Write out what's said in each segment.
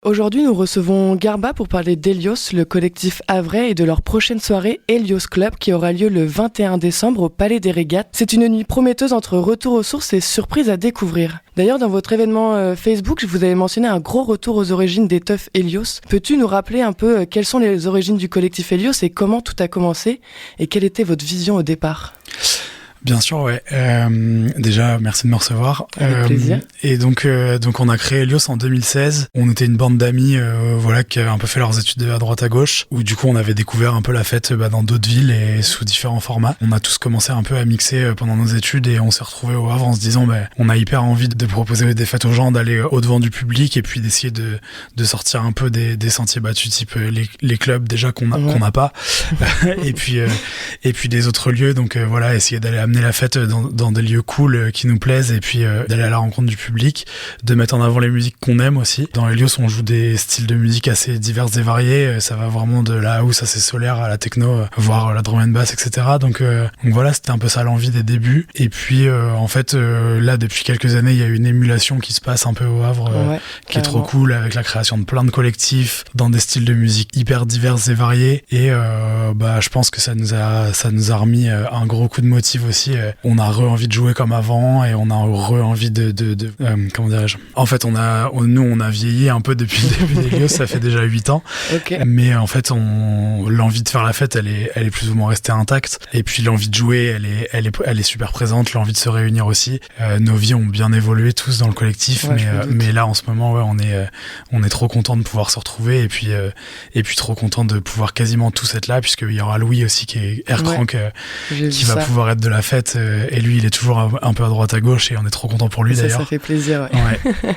Aujourd'hui, nous recevons Garba pour parler d'Hélios, le collectif havrais, et de leur prochaine soirée Hélios Club qui aura lieu le 21 décembre au Palais des Régates. C'est une nuit prometteuse entre retour aux sources et surprises à découvrir. D'ailleurs, dans votre événement Facebook, vous avez mentionné un gros retour aux origines des teufs Hélios. Peux-tu nous rappeler un peu quelles sont les origines du collectif Hélios et comment tout a commencé et quelle était votre vision au départ ? Bien sûr, ouais. Déjà, merci de me recevoir. Avec plaisir. Et donc, on a créé Hélios en 2016. On était une bande d'amis, qui avaient un peu fait leurs études à droite à gauche, où du coup, on avait découvert un peu la fête dans d'autres villes et sous différents formats. On a tous commencé un peu à mixer pendant nos études et on s'est retrouvés au Havre en se disant, on a hyper envie de proposer des fêtes aux gens, d'aller au-devant du public et puis d'essayer de sortir un peu des sentiers battus, type les clubs déjà qu'on n'a pas, et puis des autres lieux. Donc essayer d'aller amener la fête dans des lieux cool qui nous plaisent et puis d'aller à la rencontre du public, de mettre en avant les musiques qu'on aime aussi. Dans Hélios, on joue des styles de musique assez divers et variés. Ça va vraiment de la house assez solaire à la techno, voire la drum and bass, etc. Donc voilà, c'était un peu ça l'envie des débuts. Et puis là, depuis quelques années, il y a une émulation qui se passe un peu au Havre, qui est trop cool, avec la création de plein de collectifs dans des styles de musique hyper divers et variés. Et je pense que ça nous a remis un gros coup de motive aussi. On a envie de jouer comme avant et on a envie de comment dirais-je. En fait, on a vieilli un peu depuis le début d'Hélios, ça fait déjà 8 ans. Okay. Mais en fait, l'envie de faire la fête, elle est plus ou moins restée intacte. Et puis l'envie de jouer, elle est super présente. L'envie de se réunir aussi. Nos vies ont bien évolué tous dans le collectif, mais là en ce moment, on est trop content de pouvoir se retrouver et puis trop content de pouvoir quasiment tous être là, puisqu'il y aura Louis aussi qui est Aircrank, qui va pouvoir être de la fête, et lui il est toujours un peu à droite à gauche et on est trop content pour lui d'ailleurs. Ça fait plaisir,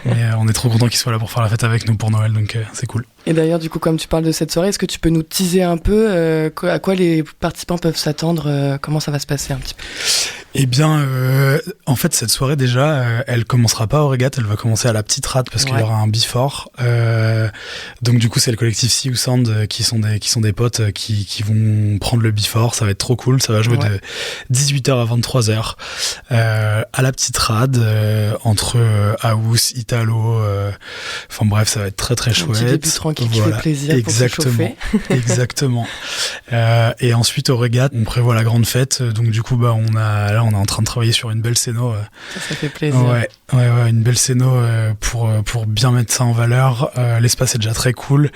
mais on est trop content qu'il soit là pour faire la fête avec nous pour Noël, donc c'est cool. Et d'ailleurs, du coup, comme tu parles de cette soirée, est-ce que tu peux nous teaser un peu à quoi les participants peuvent s'attendre, comment ça va se passer un petit peu? Eh bien, en fait, cette soirée déjà, elle commencera pas au Régate, elle va commencer à la Petite Rade parce qu'il y aura un before. Donc du coup, c'est le collectif See You Sound qui sont des potes qui vont prendre le before. Ça va être trop cool. Ça va jouer de 18h à 23h à la Petite Rade, entre house, italo. Enfin bref, ça va être très très chouette. Un petit début tranquille qui fait plaisir. Exactement, pour se chauffer. Exactement. Et ensuite au Régate, on prévoit la grande fête. Donc du coup, on est en train de travailler sur une belle scéno. Ça fait plaisir. Ouais, une belle scéno pour bien mettre ça en valeur. L'espace est déjà très cool,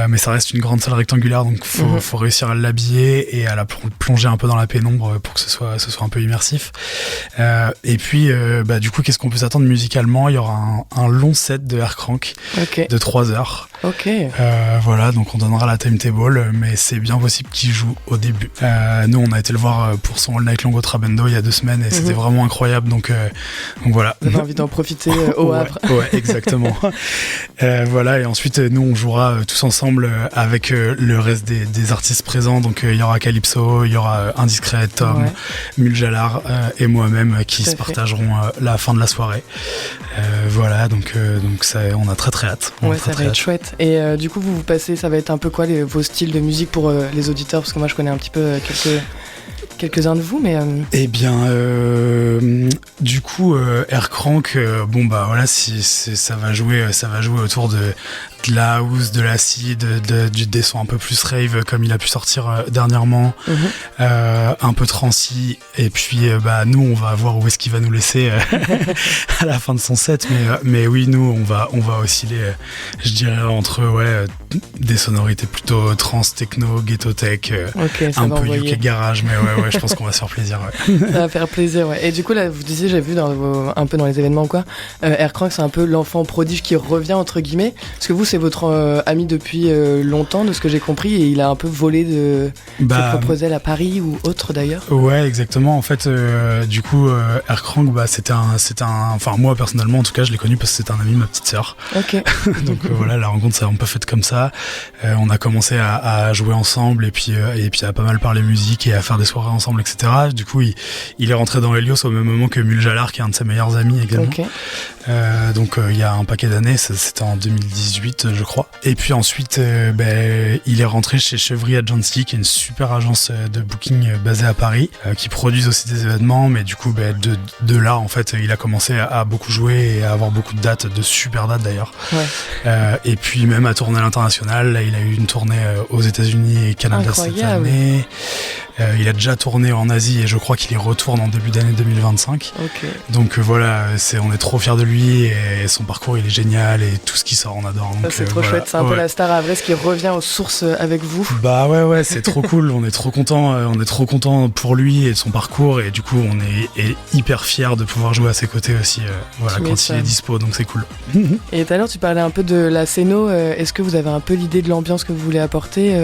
mais ça reste une grande salle rectangulaire, donc faut réussir à l'habiller et à la plonger un peu dans la pénombre pour que ce soit un peu immersif. Et puis, du coup, qu'est-ce qu'on peut s'attendre musicalement ? Il y aura un long set de Aircrank de 3 heures. Ok. Donc on donnera la timetable, mais c'est bien possible qu'il joue au début. Nous, on a été le voir pour son All Night Long au Trabendo il y a 2 semaines et c'était vraiment incroyable. Donc voilà. Vous avez envie d'en profiter au Havre. Ouais, exactement. Et ensuite, nous, on jouera tous ensemble avec le reste des artistes présents. Donc il y aura Calypso, il y aura Indiscret, Tom, Muljalar et moi-même qui se partageront la fin de la soirée. Donc ça, on a très très hâte. Ça va être chouette. Et du coup, vous passez, ça va être un peu quoi vos styles de musique pour les auditeurs, parce que moi je connais un petit peu quelques-uns de vous, mais... Eh bien, du coup, Aircrank, ça va jouer autour de la house, de l'acide, des sons un peu plus rave comme il a pu sortir dernièrement, un peu transi, et puis nous on va voir où est-ce qu'il va nous laisser à la fin de son set, mais oui, nous on va osciller, je dirais entre des sonorités plutôt trans, techno, ghetto tech, un peu UK garage, mais je pense qu'on va se faire plaisir. Ça va faire plaisir, Et du coup là, vous disiez, j'ai vu un peu dans les événements Aircrank, c'est un peu l'enfant prodige qui revient entre guillemets, parce que vous c'est votre ami depuis longtemps, de ce que j'ai compris, et il a un peu volé de ses propres ailes à Paris ou autre d'ailleurs. Ouais, exactement. En fait, du coup, Aircrank, c'était enfin moi personnellement, en tout cas, je l'ai connu parce que c'était un ami de ma petite sœur. Ok. Donc la rencontre s'est un peu faite comme ça. On a commencé à jouer ensemble et puis à pas mal parler musique et à faire des soirées soirées ensemble, etc. Du coup, il est rentré dans Helios au même moment que Mul Jallar, qui est un de ses meilleurs amis également. Okay. Donc il y a un paquet d'années, c'était en 2018 je crois. Et puis ensuite il est rentré chez Chevry Agency, qui est une super agence de booking basée à Paris, qui produisent aussi des événements, mais du coup de là en fait il a commencé à beaucoup jouer et à avoir beaucoup de dates, de super dates d'ailleurs. Ouais. Et puis même à tourner à l'international, là il a eu une tournée aux États-Unis et Canada. Incroyable. Cette année. Il a déjà tourné en Asie et je crois qu'il y retourne en début d'année 2025. Okay. Donc voilà, on est trop fiers de lui et son parcours il est génial et tout ce qui sort on adore. Donc, c'est trop chouette, c'est un peu la star à vrai, ce qui revient aux sources avec vous. Bah ouais, c'est trop cool, on est trop content pour lui et de son parcours et du coup on est hyper fiers de pouvoir jouer à ses côtés aussi quand il est dispo, donc c'est cool. Et tout à l'heure tu parlais un peu de la scéno, est-ce que vous avez un peu l'idée de l'ambiance que vous voulez apporter,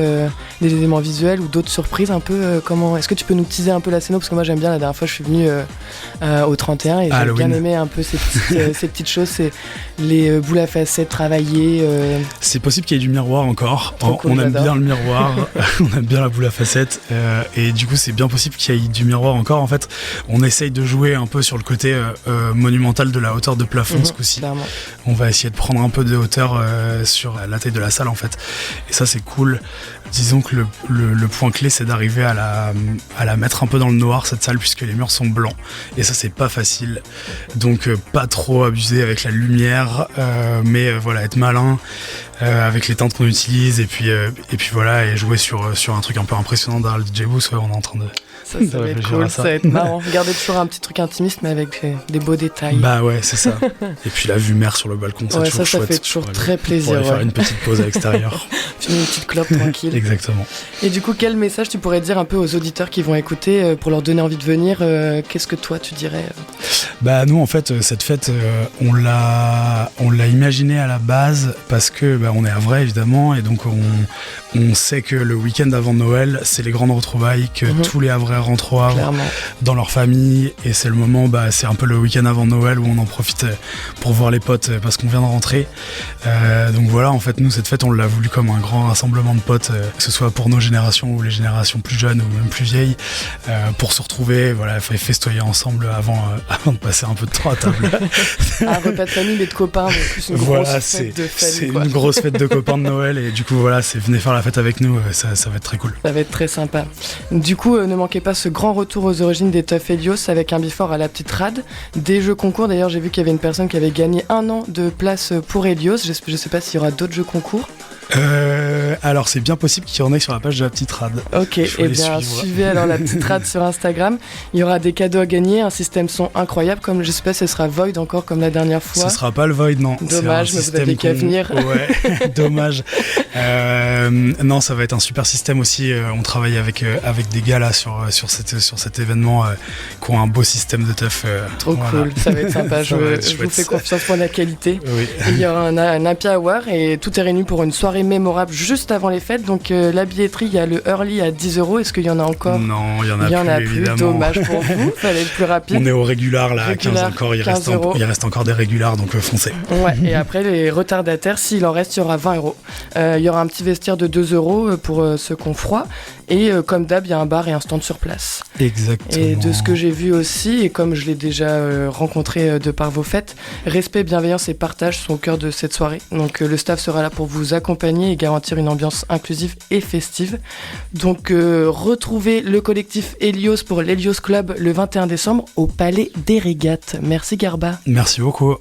des éléments visuels ou d'autres surprises un peu est-ce que tu peux nous teaser un peu la scéno, parce que moi j'aime bien, la dernière fois je suis venue au 31 et j'ai bien aimé un peu ces petites choses, c'est les boules à facettes travaillées. C'est possible qu'il y ait du miroir encore, cool, on aime bien le miroir, on aime bien la boule à facettes et du coup c'est bien possible qu'il y ait du miroir encore. En fait on essaye de jouer un peu sur le côté monumental de la hauteur de plafond ce coup-ci. Clairement. On va essayer de prendre un peu de hauteur sur la taille de la salle en fait, et ça c'est cool. Disons que le point clé c'est d'arriver à la mettre un peu dans le noir cette salle, puisque les murs sont blancs et ça c'est pas facile, donc pas trop abuser avec la lumière, mais voilà, être malin avec les teintes qu'on utilise et puis voilà, et jouer sur un truc un peu impressionnant dans le DJ booth. On est en train de ça va être cool, ça va être marrant. Garder toujours un petit truc intimiste mais avec des beaux détails. Bah ouais, c'est ça. Et puis la vue mer sur le balcon, c'est toujours chouette. Ça fait toujours très plaisir. Pour aller faire une petite pause à l'extérieur. Puis une petite clope tranquille. Exactement. Et du coup, quel message tu pourrais dire un peu aux auditeurs qui vont écouter pour leur donner envie de venir? Qu'est-ce que toi tu dirais? Bah nous en fait cette fête on l'a imaginée à la base parce que on est à Havrais évidemment, et donc on sait que le week-end avant Noël c'est les grandes retrouvailles, que tous les Havrais rentrent au Havre dans leur famille, et c'est le moment, c'est un peu le week-end avant Noël où on en profite pour voir les potes parce qu'on vient de rentrer. Donc voilà, en fait nous cette fête on l'a voulu comme un grand rassemblement de potes, que ce soit pour nos générations ou les générations plus jeunes ou même plus vieilles, pour se retrouver, voilà, festoyer ensemble avant de passer un peu de temps à table. Un repas de famille mais de copains, donc plus une grosse fête de famille. C'est une grosse fête de copains de Noël, et du coup voilà, venez faire la fête avec nous, ça va être très cool. Ça va être très sympa. Du coup ne manquez pas ce grand retour aux origines des Teuf Helios avec un before à la petite rade, des jeux concours. D'ailleurs j'ai vu qu'il y avait une personne qui avait gagné 1 an de place pour Helios. Je sais pas s'il y aura d'autres jeux concours. Alors c'est bien possible qu'il y en ait sur la page de la petite rade. Ok, et bien suivez alors la petite rade sur Instagram. Il y aura des cadeaux à gagner, un système son incroyable, comme je sais pas si ce sera Void encore comme la dernière fois. Ce sera pas le Void, non. Dommage, mais vous avez qu'à venir. Ouais, dommage. Non, ça va être un super système aussi. On travaille avec des gars là sur cet événement qui ont un beau système de teuf. Trop cool, ça va être sympa. Je vous fais confiance pour la qualité. Oui. Il y aura un happy hour et tout est réuni pour une soirée mémorable juste avant les fêtes. Donc la billetterie, il y a le early à 10 €. Est-ce qu'il y en a encore? Non, il y en a plus. Évidemment. Dommage pour vous, fallait être plus rapide. On est au régular là, à 15 encore. Il reste encore des régulars, donc foncez. Ouais, et après les retardataires, s'il en reste, il y aura 20 €. Il y aura un petit vestiaire de 2 € pour ceux qui ont froid. Et comme d'hab, il y a un bar et un stand sur place. Exactement. Et de ce que j'ai vu aussi, et comme je l'ai déjà rencontré de par vos fêtes, respect, bienveillance et partage sont au cœur de cette soirée. Donc le staff sera là pour vous accompagner et garantir une ambiance inclusive et festive. Donc retrouvez le collectif Helios pour l'Helios Club le 21 décembre au Palais des Régates. Merci Garba. Merci beaucoup.